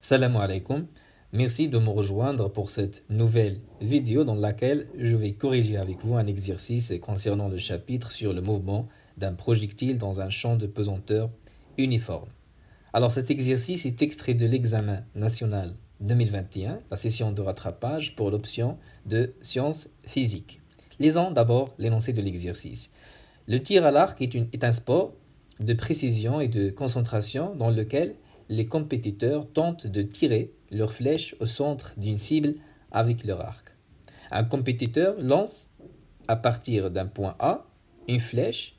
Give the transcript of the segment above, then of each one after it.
Salam alaikum, merci de me rejoindre pour cette nouvelle vidéo dans laquelle je vais corriger avec vous un exercice concernant le chapitre sur le mouvement d'un projectile dans un champ de pesanteur uniforme. Alors cet exercice est extrait de l'examen national 2021, la session de rattrapage pour l'option de sciences physiques. Lisons d'abord l'énoncé de l'exercice. Le tir à l'arc est un sport de précision et de concentration dans lequel les compétiteurs tentent de tirer leur flèche au centre d'une cible avec leur arc. Un compétiteur lance à partir d'un point A une flèche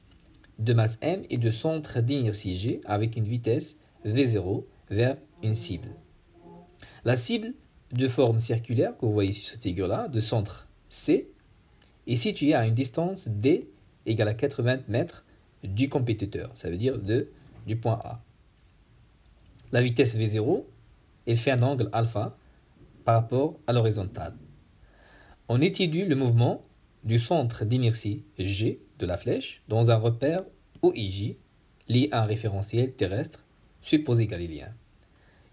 de masse M et de centre d'inertie G avec une vitesse V0 vers une cible. La cible de forme circulaire que vous voyez sur cette figure-là, de centre C, est située à une distance D égale à 80 mètres du compétiteur, ça veut dire du point A. La vitesse V0, elle fait un angle alpha par rapport à l'horizontale. On étudie le mouvement du centre d'inertie G de la flèche dans un repère OIJ lié à un référentiel terrestre supposé galiléen.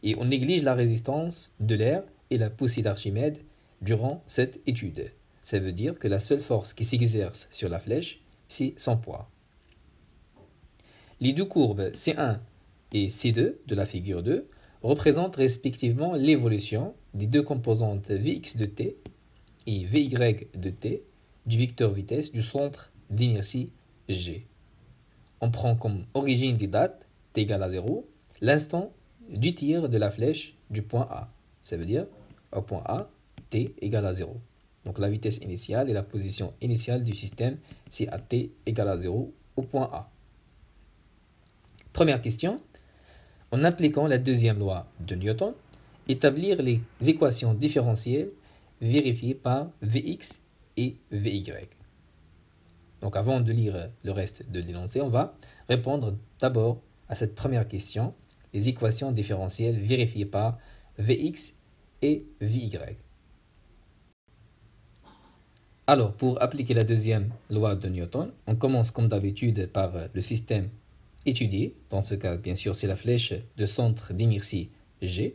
Et on néglige la résistance de l'air et la poussée d'Archimède durant cette étude. Ça veut dire que la seule force qui s'exerce sur la flèche, c'est son poids. Les deux courbes C1 et C2 de la figure 2 représentent respectivement l'évolution des deux composantes Vx de t et Vy de t du vecteur vitesse du centre d'inertie G. On prend comme origine des dates t égale à 0 l'instant du tir de la flèche du point A. Ça veut dire au point A, t égale à 0. Donc la vitesse initiale et la position initiale du système, c'est à t égale à 0 au point A. Première question. En appliquant la deuxième loi de Newton, établir les équations différentielles vérifiées par Vx et Vy. Donc avant de lire le reste de l'énoncé, on va répondre d'abord à cette première question, les équations différentielles vérifiées par Vx et Vy. Alors, pour appliquer la deuxième loi de Newton, on commence comme d'habitude par le système étudié. Dans ce cas, bien sûr, c'est la flèche de centre d'inertie G.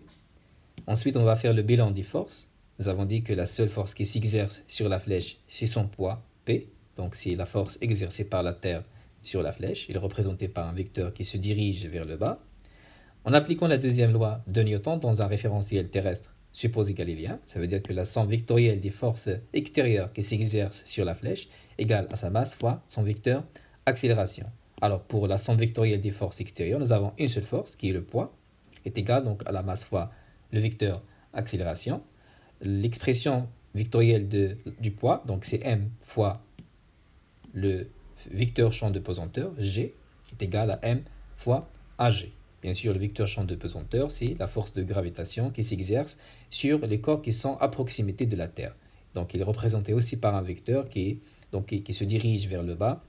Ensuite, on va faire le bilan des forces. Nous avons dit que la seule force qui s'exerce sur la flèche, c'est son poids, P. Donc, c'est la force exercée par la Terre sur la flèche. Il est représenté par un vecteur qui se dirige vers le bas. En appliquant la deuxième loi de Newton dans un référentiel terrestre supposé galiléen, ça veut dire que la somme vectorielle des forces extérieures qui s'exercent sur la flèche égale à sa masse fois son vecteur accélération. Alors, pour la somme vectorielle des forces extérieures, nous avons une seule force, qui est le poids, est égale donc à la masse fois le vecteur accélération. L'expression vectorielle du poids, donc c'est m fois le vecteur champ de pesanteur, g, est égal à m fois ag. Bien sûr, le vecteur champ de pesanteur, c'est la force de gravitation qui s'exerce sur les corps qui sont à proximité de la Terre. Donc, il est représenté aussi par un vecteur qui se dirige vers le bas,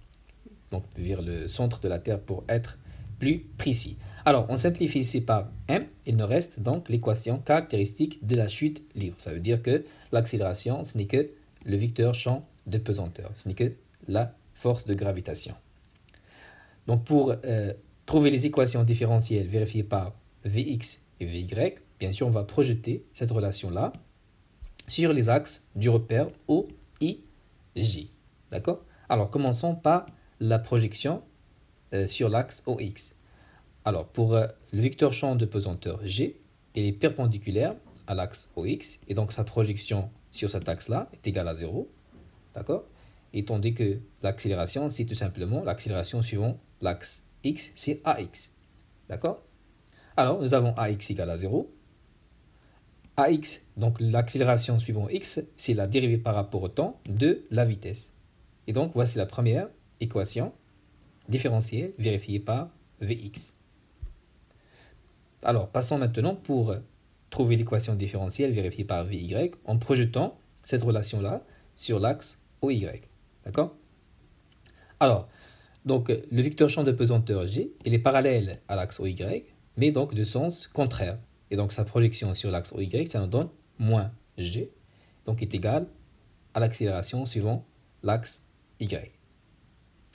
donc vers le centre de la Terre pour être plus précis. Alors, on simplifie ici par m, il nous reste donc l'équation caractéristique de la chute libre. Ça veut dire que l'accélération, ce n'est que le vecteur champ de pesanteur, ce n'est que la force de gravitation. Donc, pour trouver les équations différentielles vérifiées par Vx et Vy, bien sûr, on va projeter cette relation-là sur les axes du repère OIJ. D'accord? Alors, commençons par la projection sur l'axe OX. Alors, pour le vecteur champ de pesanteur G, il est perpendiculaire à l'axe OX, et donc sa projection sur cet axe-là est égale à 0. D'accord? Et tandis que l'accélération, c'est tout simplement l'accélération suivant l'axe X, c'est AX. D'accord? Alors, nous avons AX égale à 0. AX, donc l'accélération suivant X, c'est la dérivée par rapport au temps de la vitesse. Et donc, voici la première équation différentielle vérifiée par Vx. Alors, passons maintenant pour trouver l'équation différentielle vérifiée par Vy en projetant cette relation-là sur l'axe OY. D'accord? Alors, donc, le vecteur champ de pesanteur G, il est parallèle à l'axe OY, mais donc de sens contraire. Et donc, sa projection sur l'axe OY, ça nous donne moins G, donc est égal à l'accélération suivant l'axe Y.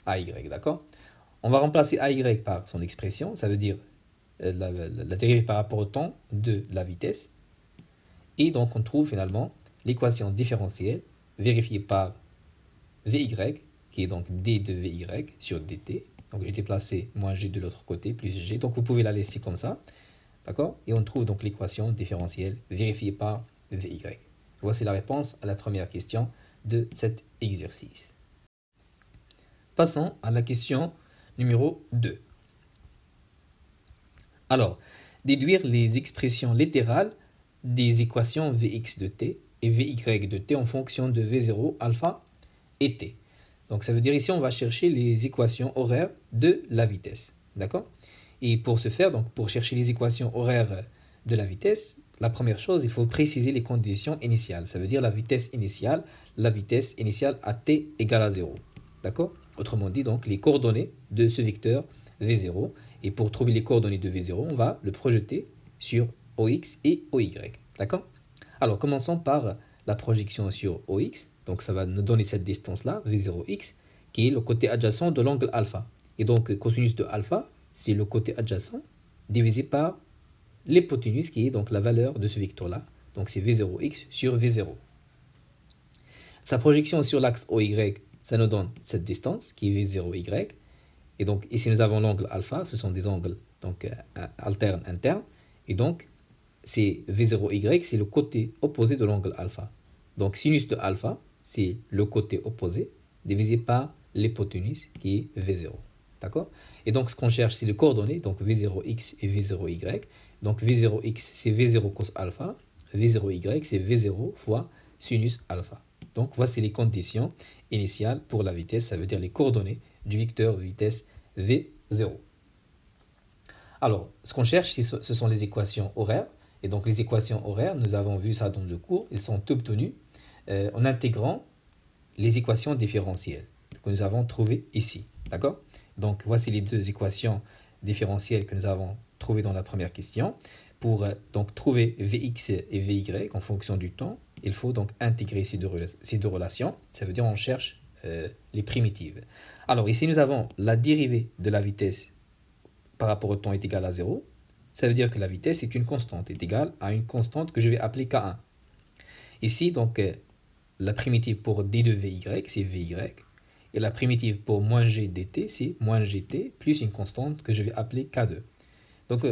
AY, d'accord? On va remplacer AY par son expression, ça veut dire la dérivée par rapport au temps de la vitesse. Et donc on trouve finalement l'équation différentielle vérifiée par Vy, qui est donc d de Vy sur dt. Donc j'ai déplacé moins g de l'autre côté, plus g. Donc vous pouvez la laisser comme ça. D'accord? Et on trouve donc l'équation différentielle vérifiée par Vy. Voici la réponse à la première question de cet exercice. Passons à la question numéro 2. Alors, déduire les expressions littérales des équations Vx de t et Vy de t en fonction de V0, alpha et t. Donc ça veut dire ici on va chercher les équations horaires de la vitesse. D'accord? Et pour ce faire, donc pour chercher les équations horaires de la vitesse, la première chose, il faut préciser les conditions initiales. Ça veut dire la vitesse initiale à t égale à 0. D'accord? Autrement dit, donc les coordonnées de ce vecteur V0. Et pour trouver les coordonnées de V0, on va le projeter sur OX et OY. D'accord? Alors commençons par la projection sur OX. Donc ça va nous donner cette distance-là, V0x, qui est le côté adjacent de l'angle alpha. Et donc cosinus de alpha, c'est le côté adjacent divisé par l'hypoténuse, qui est donc la valeur de ce vecteur-là. Donc c'est V0x sur V0. Sa projection sur l'axe OY, ça nous donne cette distance, qui est V0y. Et donc ici nous avons l'angle alpha, ce sont des angles donc alternes internes. Et donc c'est V0y, c'est le côté opposé de l'angle alpha. Donc sinus de alpha, c'est le côté opposé, divisé par l'hypoténuse, qui est V0. D'accord? Et donc, ce qu'on cherche, c'est les coordonnées, donc V0x et V0y. Donc, V0x, c'est V0 cos alpha. V0y, c'est V0 fois sinus alpha. Donc, voici les conditions initiales pour la vitesse. Ça veut dire les coordonnées du vecteur vitesse V0. Alors, ce qu'on cherche, ce sont les équations horaires. Et donc, les équations horaires, nous avons vu ça dans le cours, elles sont obtenues en intégrant les équations différentielles que nous avons trouvées ici. D'accord? Donc, voici les deux équations différentielles que nous avons trouvées dans la première question. Pour donc trouver Vx et Vy en fonction du temps, il faut donc intégrer ces deux relations. Ça veut dire on cherche les primitives. Alors, ici, nous avons la dérivée de la vitesse par rapport au temps est égale à 0. Ça veut dire que la vitesse est une constante, est égale à une constante que je vais appeler K1. Ici, donc, la primitive pour d de Vy, c'est Vy. Et la primitive pour moins g dt, c'est moins gt, plus une constante que je vais appeler K2. Donc,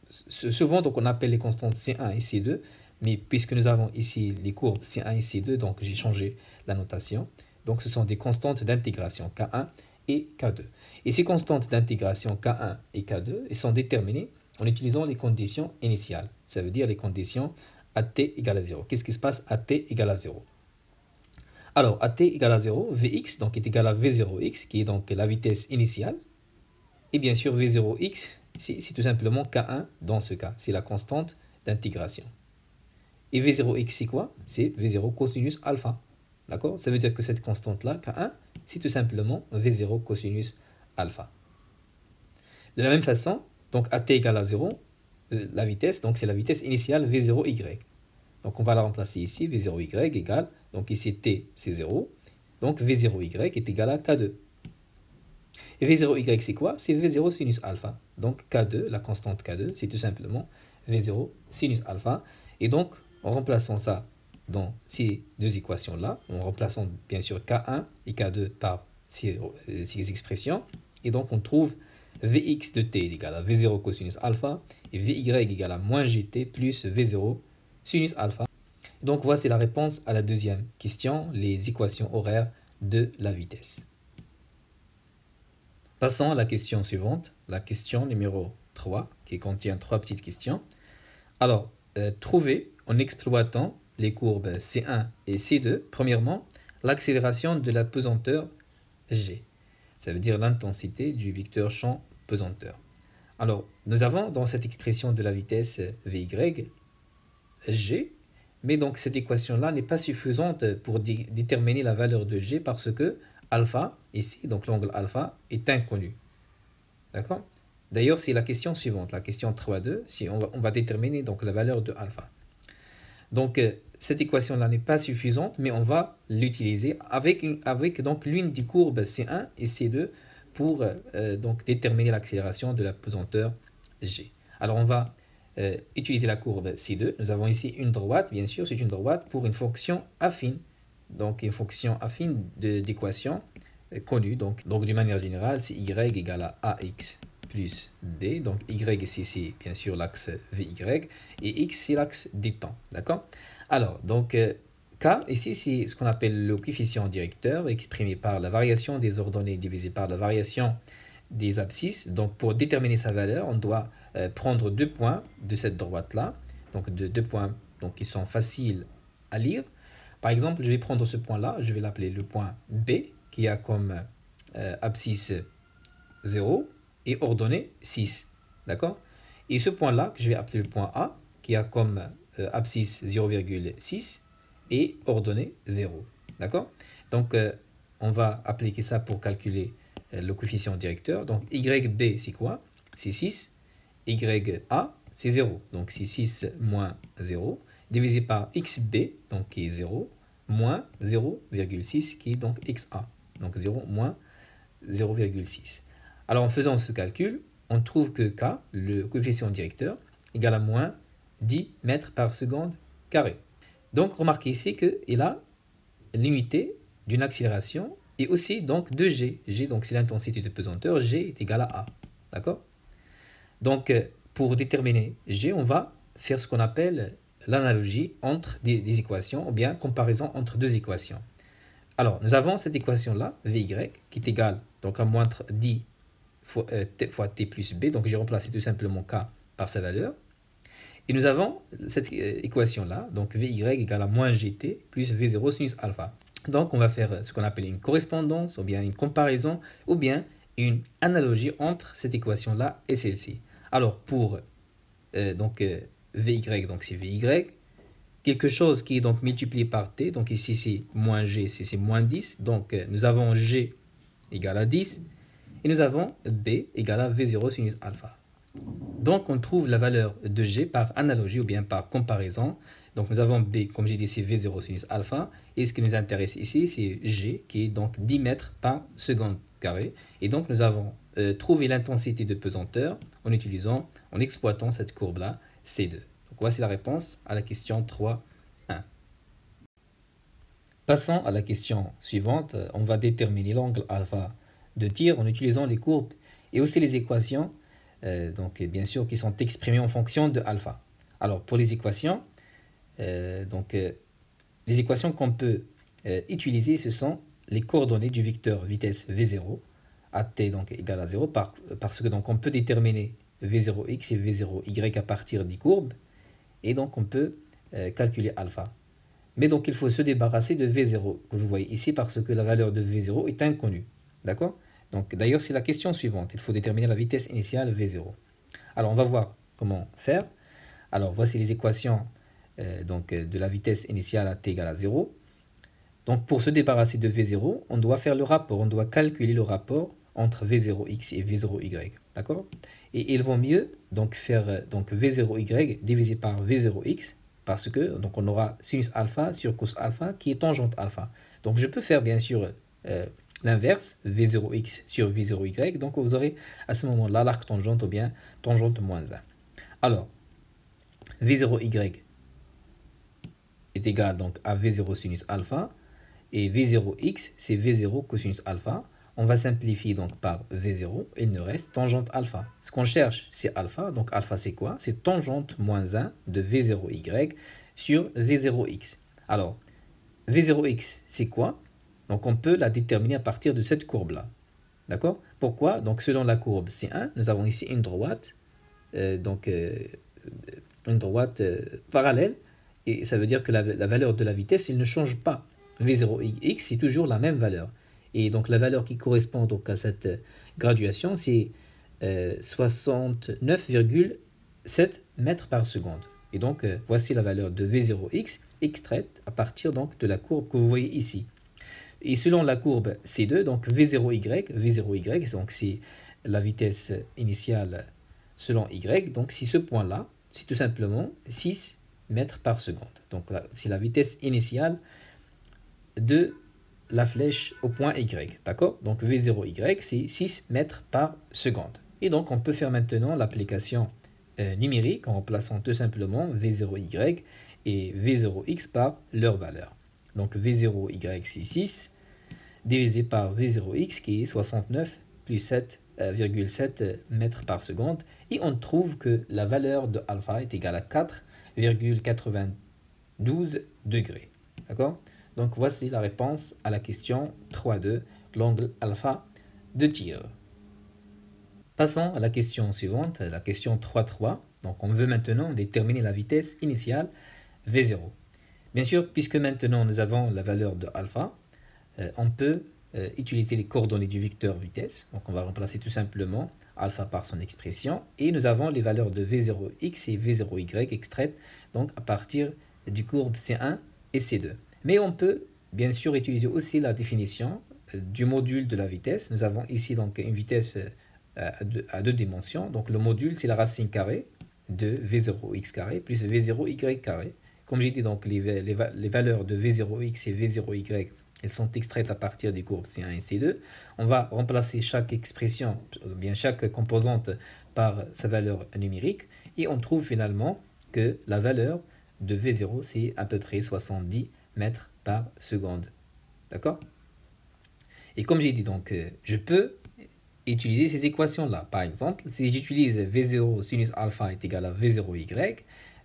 souvent, donc, on appelle les constantes C1 et C2, mais puisque nous avons ici les courbes C1 et C2, donc j'ai changé la notation. Donc, ce sont des constantes d'intégration K1 et K2. Et ces constantes d'intégration K1 et K2 elles sont déterminées en utilisant les conditions initiales. Ça veut dire les conditions à t égale à 0. Qu'est-ce qui se passe à t égale à 0? Alors, à t égale à 0, Vx donc, est égal à V0x, qui est donc la vitesse initiale. Et bien sûr, V0x, c'est tout simplement K1 dans ce cas. C'est la constante d'intégration. Et V0x, c'est quoi? C'est V0 cosinus alpha. D'accord? Ça veut dire que cette constante-là, K1, c'est tout simplement V0 cosinus alpha. De la même façon, donc à t égale à 0, la vitesse, donc c'est la vitesse initiale V0y. Donc on va la remplacer ici, V0y égale, donc ici t c'est 0, donc V0y est égal à K2. Et V0y c'est quoi? C'est V0 sinus alpha. Donc K2, la constante K2, c'est tout simplement V0 sinus alpha. Et donc en remplaçant ça dans ces deux équations-là, en remplaçant bien sûr K1 et K2 par ces expressions, et donc on trouve Vx de t est égal à V0 cosinus alpha et Vy égale à moins gt plus V0 sinus alpha. Donc voici la réponse à la deuxième question, les équations horaires de la vitesse. Passons à la question suivante, la question numéro 3, qui contient 3 petites questions. Alors, trouvez en exploitant les courbes C1 et C2, premièrement, l'accélération de la pesanteur G. Ça veut dire l'intensité du vecteur champ pesanteur. Alors, nous avons dans cette expression de la vitesse Vy, G, mais donc cette équation-là n'est pas suffisante pour déterminer la valeur de G parce que alpha, ici, donc l'angle alpha, est inconnu. D'accord? D'ailleurs, c'est la question suivante, la question 3.2, si on va déterminer donc la valeur de alpha. Donc, cette équation-là n'est pas suffisante, mais on va l'utiliser avec donc l'une des courbes C1 et C2 pour donc déterminer l'accélération de la pesanteur G. Alors, on va utiliser la courbe C2. Nous avons ici une droite, bien sûr, c'est une droite pour une fonction affine. Donc, une fonction affine d'équation connue. Donc, d'une manière générale, c'est y égale à ax plus b. Donc, y ici, c'est bien sûr l'axe vy. Et x, c'est l'axe du temps. D'accord? Alors, donc, k, ici, c'est ce qu'on appelle le coefficient directeur, exprimé par la variation des ordonnées divisée par la variation des abscisses. Donc, pour déterminer sa valeur, on doit prendre 2 points de cette droite-là. Donc, deux points donc, qui sont faciles à lire. Par exemple, je vais prendre ce point-là, je vais l'appeler le point B, qui a comme abscisse 0 et ordonnée 6. D'accord? Et ce point-là, que je vais appeler le point A, qui a comme abscisse 0,6 et ordonnée 0. D'accord? Donc, on va appliquer ça pour calculer le coefficient directeur. Donc, YB, c'est quoi? C'est 6. YA, c'est 0. Donc, c'est 6 moins 0, divisé par XB, donc qui est 0, moins 0,6, qui est donc XA. Donc, 0 moins 0,6. Alors, en faisant ce calcul, on trouve que K, le coefficient directeur, égale à moins 10 mètres par seconde carré. Donc, remarquez ici qu'il a l'unité d'une accélération et aussi donc de G. G, donc c'est l'intensité de pesanteur. G est égal à A. D'accord? Donc, pour déterminer G, on va faire ce qu'on appelle l'analogie entre des équations ou bien comparaison entre deux équations. Alors, nous avons cette équation-là, Vy, qui est égale donc à moins 10 fois t plus b. Donc, j'ai remplacé tout simplement k par sa valeur. Et nous avons cette équation-là, donc Vy égale à moins gt plus V0 sinus alpha. Donc, on va faire ce qu'on appelle une correspondance, ou bien une comparaison, ou bien une analogie entre cette équation-là et celle-ci. Alors, pour Vy, donc c'est Vy, quelque chose qui est donc multiplié par t, donc ici c'est moins g, c'est moins 10, donc nous avons g égale à 10, et nous avons b égale à V0 sinus alpha. Donc, on trouve la valeur de G par analogie ou bien par comparaison. Donc, nous avons B, comme j'ai dit, c'est V0 sinus alpha. Et ce qui nous intéresse ici, c'est G, qui est donc 10 mètres par seconde carré. Et donc, nous avons trouvé l'intensité de pesanteur en exploitant cette courbe-là, C2. Donc, voici la réponse à la question 3.1. Passons à la question suivante. On va déterminer l'angle alpha de tir en utilisant les courbes et aussi les équations. Donc bien sûr qui sont exprimées en fonction de alpha. Alors pour les équations, les équations qu'on peut utiliser, ce sont les coordonnées du vecteur vitesse V0 à t donc égale à 0 parce que donc on peut déterminer V0x et V0y à partir des courbes et donc on peut calculer alpha. Mais donc il faut se débarrasser de V0 que vous voyez ici parce que la valeur de V0 est inconnue. D'accord? Donc, d'ailleurs, c'est la question suivante. Il faut déterminer la vitesse initiale V0. Alors, on va voir comment faire. Alors, voici les équations de la vitesse initiale à t égale à 0. Donc, pour se débarrasser de V0, on doit faire le rapport. On doit calculer le rapport entre V0x et V0y. D'accord? Et il vaut mieux donc faire V0y divisé par V0x parce que donc on aura sinus alpha sur cos alpha qui est tangente alpha. Donc, je peux faire bien sûr l'inverse, V0x sur V0y, donc vous aurez à ce moment-là l'arc tangente ou bien tangente moins 1. Alors, V0y est égal donc à V0 sinus alpha, et V0x c'est V0 cosinus alpha. On va simplifier donc par V0, et il nous reste tangente alpha. Ce qu'on cherche c'est alpha, donc alpha c'est quoi? C'est tangente moins 1 de V0y sur V0x. Alors, V0x c'est quoi? Donc, on peut la déterminer à partir de cette courbe-là. D'accord? Pourquoi? Donc, selon la courbe C1, nous avons ici une droite, parallèle. Et ça veut dire que la valeur de la vitesse, elle ne change pas. V0x, c'est toujours la même valeur. Et donc, la valeur qui correspond donc à cette graduation, c'est 69,7 mètres par seconde. Et donc, voici la valeur de V0x extraite à partir donc de la courbe que vous voyez ici. Et selon la courbe C2, donc V0y, donc c'est la vitesse initiale selon y, donc c'est ce point-là, c'est tout simplement 6 mètres par seconde. Donc c'est la vitesse initiale de la flèche au point y, d'accord? Donc V0y, c'est 6 mètres par seconde. Et donc on peut faire maintenant l'application numériques en remplaçant tout simplement V0Y et V0X par leur valeur. Donc V0Y c'est 6 divisé par V0X qui est 69 plus 7,7 mètres par seconde. Et on trouve que la valeur de alpha est égale à 4,92 degrés. D'accord? Donc voici la réponse à la question 3.2, l'angle alpha de tir. Passons à la question suivante, la question 3.3. Donc on veut maintenant déterminer la vitesse initiale V0. Bien sûr, puisque maintenant nous avons la valeur de alpha, on peut utiliser les coordonnées du vecteur vitesse. Donc on va remplacer tout simplement alpha par son expression. Et nous avons les valeurs de V0x et V0y extraites donc à partir du courbe C1 et C2. Mais on peut bien sûr utiliser aussi la définition du module de la vitesse. Nous avons ici donc une vitesse à deux dimensions. Donc le module, c'est la racine carrée de V0x carré plus V0y carré. Comme j'ai dit, donc les valeurs de V0x et V0y, elles sont extraites à partir des courbes C1 et C2. On va remplacer chaque expression, bien chaque composante par sa valeur numérique. Et on trouve finalement que la valeur de V0, c'est à peu près 70 mètres par seconde. D'accord? Et comme j'ai dit, donc, je peux utiliser ces équations-là. Par exemple, si j'utilise V0 sinus alpha est égal à V0y,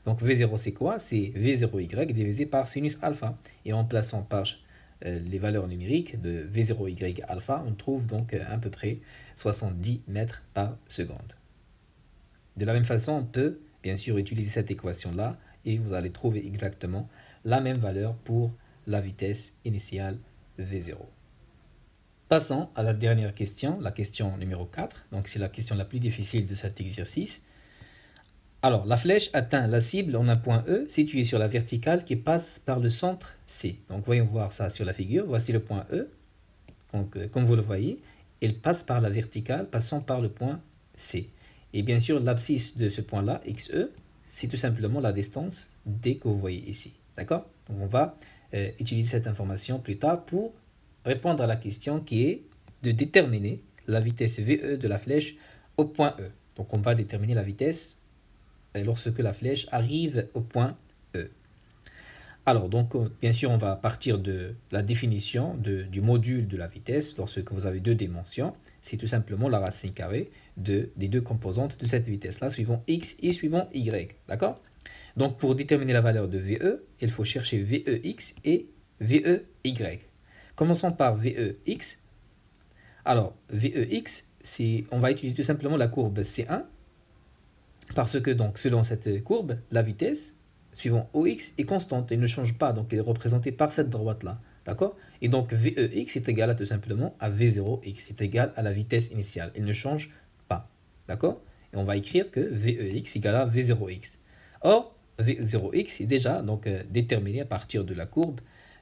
donc V0 c'est quoi? C'est V0y divisé par sinus alpha. Et en plaçant par les valeurs numériques de V0y alpha, on trouve donc à peu près 70 mètres par seconde. De la même façon, on peut bien sûr utiliser cette équation-là et vous allez trouver exactement la même valeur pour la vitesse initiale V0. Passons à la dernière question, la question numéro 4. Donc c'est la question la plus difficile de cet exercice. Alors, la flèche atteint la cible en un point E situé sur la verticale qui passe par le centre C. Donc voyons voir ça sur la figure. Voici le point E. Donc, comme vous le voyez, il passe par la verticale passant par le point C. Et bien sûr, l'abscisse de ce point-là, XE, c'est tout simplement la distance D que vous voyez ici. D'accord? Donc on va utiliser cette information plus tard pour répondre à la question qui est de déterminer la vitesse VE de la flèche au point E. Donc on va déterminer la vitesse lorsque la flèche arrive au point E. Alors donc bien sûr on va partir de la définition du module de la vitesse lorsque vous avez deux dimensions. C'est tout simplement la racine carrée des deux composantes de cette vitesse-là, suivant x et suivant y. D'accord? Donc pour déterminer la valeur de VE, il faut chercher VEx et VEy. Commençons par VEx. Alors VEx, on va utiliser tout simplement la courbe C1, parce que donc selon cette courbe, la vitesse suivant OX est constante, elle ne change pas, donc elle est représentée par cette droite-là. D'accord? Et donc VEx est égal à tout simplement à V0x, c'est égal à la vitesse initiale, elle ne change pas. D'accord? Et on va écrire que VEx égale à V0x. Or, V0x est déjà donc, déterminé à partir de la courbe.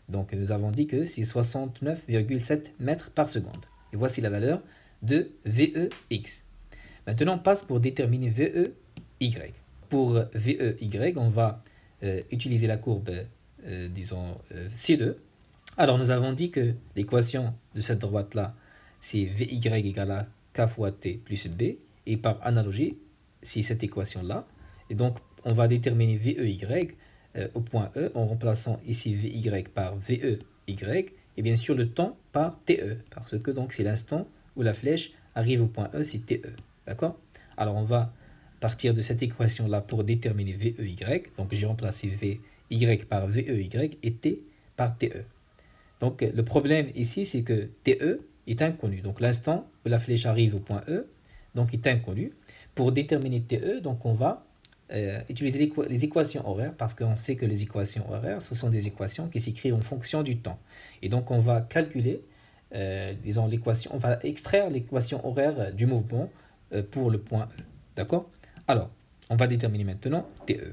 Donc nous avons dit que c'est 69,7 mètres par seconde. Et voici la valeur de VEx. Maintenant, on passe pour déterminer VEy. Pour VEy, on va utiliser la courbe, disons, C2. Alors, nous avons dit que l'équation de cette droite-là, c'est Vy égale à K fois T plus B. Et par analogie, c'est cette équation-là. Et donc, on va déterminer VEy au point E en remplaçant ici Vy par VEy. Et bien sûr, le temps par TE. Parce que donc c'est l'instant où la flèche arrive au point E, c'est TE. D'accord? Alors, on va partir de cette équation-là pour déterminer VEy. Donc, j'ai remplacé Vy par VEy et T par TE. Donc, le problème ici, c'est que TE est inconnu. Donc, l'instant où la flèche arrive au point E, donc, est inconnu. Pour déterminer TE, donc, on va utiliser les équations horaires, parce qu'on sait que les équations horaires, ce sont des équations qui s'écrivent en fonction du temps. Et donc, on va calculer, disons, l'équation, on va extraire l'équation horaire du mouvement pour le point E. D'accord? Alors, on va déterminer maintenant TE.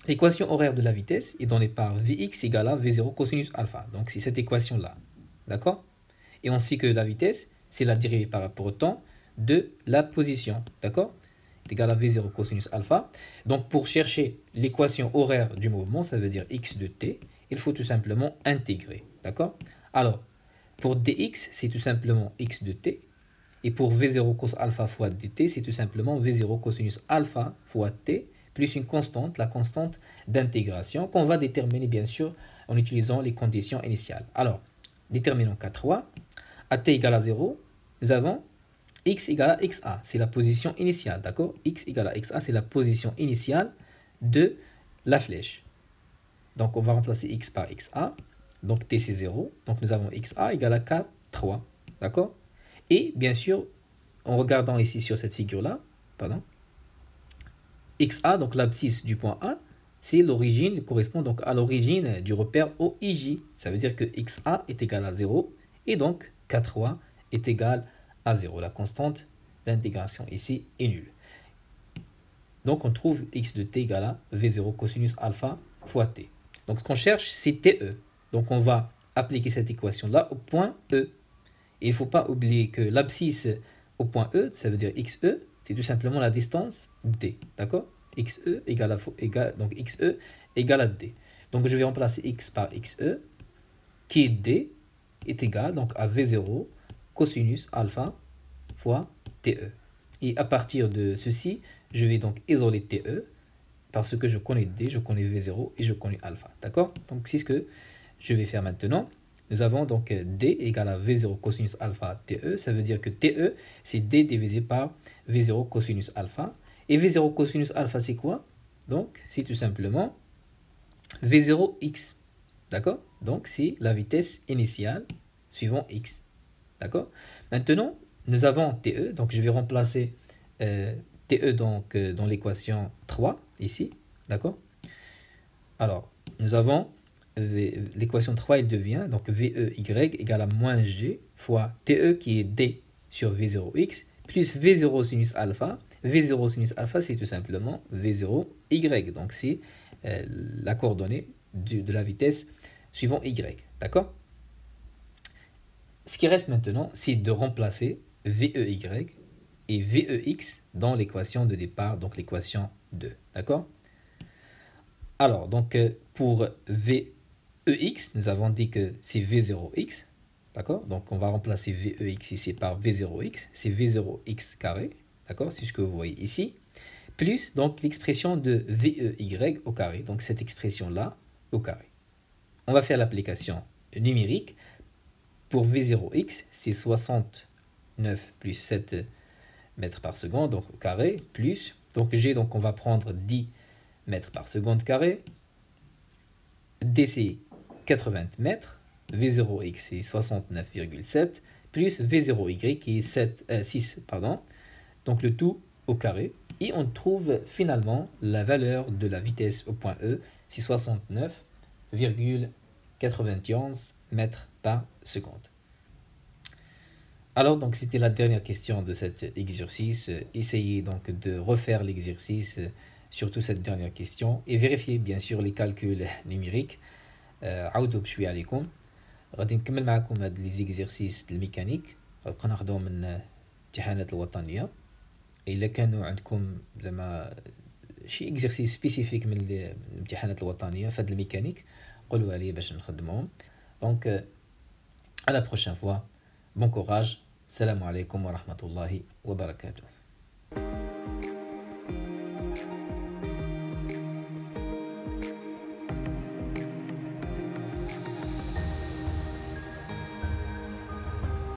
L'équation horaire de la vitesse est donnée par Vx égale à V0 cosinus alpha. Donc, c'est cette équation-là. D'accord? Et on sait que la vitesse, c'est la dérivée par rapport au temps de la position. D'accord? C'est égal à V0 cosinus alpha. Donc, pour chercher l'équation horaire du mouvement, ça veut dire x de t, il faut tout simplement intégrer. D'accord? Alors, pour dx, c'est tout simplement x de t. Et pour V0 cos alpha fois dt, c'est tout simplement V0 cosinus alpha fois t plus une constante, la constante d'intégration qu'on va déterminer bien sûr en utilisant les conditions initiales. Alors, déterminons K3, à t égale à 0, nous avons x égale à xa, c'est la position initiale, d'accord? X égale à xa, c'est la position initiale de la flèche. Donc, on va remplacer x par xa, donc t c'est 0, donc nous avons xa égale à K3, d'accord? Et bien sûr, en regardant ici sur cette figure-là, pardon, xa, donc l'abscisse du point A, c'est l'origine, correspond donc à l'origine du repère OIJ. Ça veut dire que xa est égal à 0 et donc K3 est égal à 0. La constante d'intégration ici est nulle. Donc on trouve x de t égale à V0 cosinus alpha fois t. Donc ce qu'on cherche, c'est TE. Donc on va appliquer cette équation-là au point E. Et il ne faut pas oublier que l'abscisse au point E, ça veut dire XE, c'est tout simplement la distance D. D'accord? XE égale à D. Donc je vais remplacer x par XE, qui est D, est égal donc à V0 cosinus alpha fois TE. Et à partir de ceci, je vais donc isoler TE, parce que je connais D, je connais V0 et je connais alpha. D'accord? Donc c'est ce que je vais faire maintenant. Nous avons donc D égale à V0 cosinus alpha TE. Ça veut dire que TE, c'est D divisé par V0 cosinus alpha. Et V0 cosinus alpha, c'est quoi? Donc, c'est tout simplement V0x. D'accord? Donc, c'est la vitesse initiale suivant x. D'accord? Maintenant, nous avons TE. Donc, je vais remplacer TE donc, dans l'équation 3, ici. D'accord? Alors, nous avons l'équation 3, elle devient donc VEY égale à moins G fois TE qui est D sur V0x plus V0 sinus alpha. V0 sinus alpha, c'est tout simplement V0y. Donc, c'est la coordonnée de la vitesse suivant y. D'accord? Ce qui reste maintenant, c'est de remplacer VEY et VEX dans l'équation de départ, donc l'équation 2. D'accord? Alors, donc, pour VEX, nous avons dit que c'est V0x. D'accord? Donc, on va remplacer VEX ici par V0x. C'est V0x carré. D'accord? C'est ce que vous voyez ici. Plus, donc, l'expression de VEY au carré. Donc, cette expression-là au carré. On va faire l'application numérique. Pour V0x, c'est 69 plus 7 mètres par seconde, donc au carré, plus, donc G, donc on va prendre 10 mètres par seconde carré, D c'est 80 mètres, V0x c'est 69,7, plus V0y qui est 6, pardon, donc le tout au carré, et on trouve finalement la valeur de la vitesse au point E, c'est 69,91 mètres par seconde. Alors, donc, c'était la dernière question de cet exercice. Essayez donc de refaire l'exercice, surtout cette dernière question, et vérifiez bien sûr les calculs numériques. عودوا بشوية عليكم. غادي نكمل معكم هاد لي زيكزيرسيس الميكانيك. غنبقى ناخدهم من الامتحانات الوطنية. إلا كانوا عندكم زعما شي اكزرسيس سبيسيفيك من الامتحانات الوطنية في هاد الميكانيك قولوا لي باش نخدمهم. دونك à la prochaine fois. Bon courage. Salam alaikum wa rahmatullahi wa barakatuh.